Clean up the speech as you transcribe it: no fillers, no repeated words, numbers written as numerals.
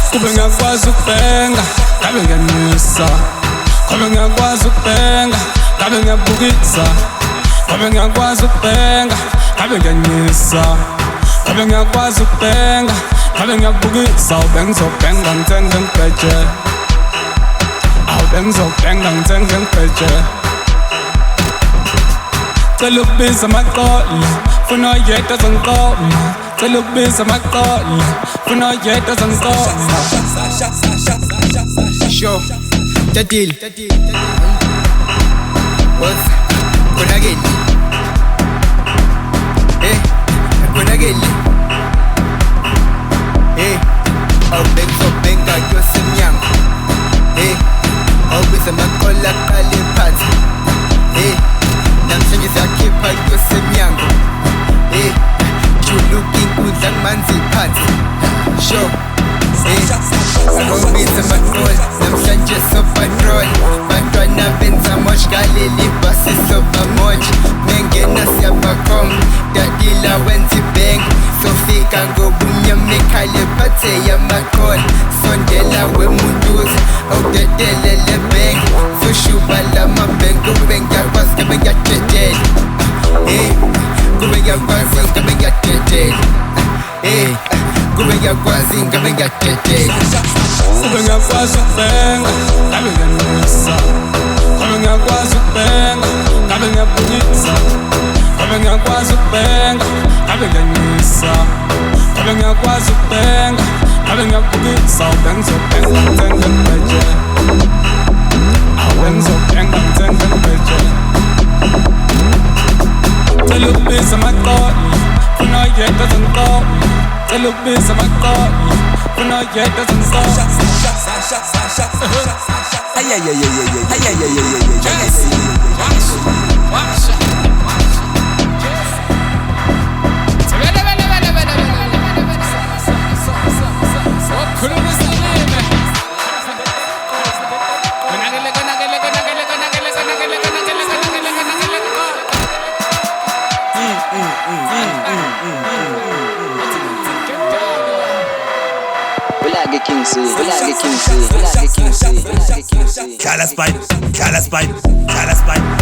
Ukube Ngyakwazi bhenga, ngabe ngiyanisa. Ukube Ngyakwazi bhenga, ngabe ngiyabukisa. Ukube Ngyakwazi bhenga, ngabe ngiyanisa. Ukube Ngyakwazi bhenga, ngabe ngiyabukisa. Ubengizobhenga ngithenge ngibheje. Ubengizobhenga ngithenge ngibheje. Cela ukubiza amaqolo, funa oyedwa azongiqoma. Cela ukubiza amaqolo, funa oyedwa azongiqoma. Show, Tadile. What's konakele? Konakele. Awubengizobhenga yosemnyango. Awubiza amaqolo aqale phansi. Namhlanje siyakhipha yosemnyango. Juluka inkundla kumanzi phansi. Show, awubiza amaqolo. Namhlanje sopatrol. Bantwana benza mosh galeli basi sobamosh. Mengena siyabakhom. Tadila wenza ibhenga. Sofika ngobumnyama ekhaya phathe yamaqolo. Sondela wemunduzi awudedele lebhenga. Soshuba lamabhenga. Ukube Ngyakwazi ngabe ngiyadedela. Ukube Ngyakwazi ngabe ngiyadedela. Ukube Ngyakwazi ngabe ngiyadedela. Ukube Ngyakwazi bhenga, ngabe ngiyanisa. Ukube Ngyakwazi bhenga, ngabe ngiyabukisa. Ukube Ngyakwazi bhenga, ngabe ngiyanisa. Ukube Ngyakwazi bhenga, ngabe ngiyabukisa. Ubengizobhenga ngithenge ngibheje. Ubengizobhenga ngithenge ngibheje. Cela ukubiza amaqolo, funa oyedwa azongiqoma. Cela ukubiza amaqolo, funa oyedwa azongiqoma. Dlala spine, Dlala spine, Dlala spine.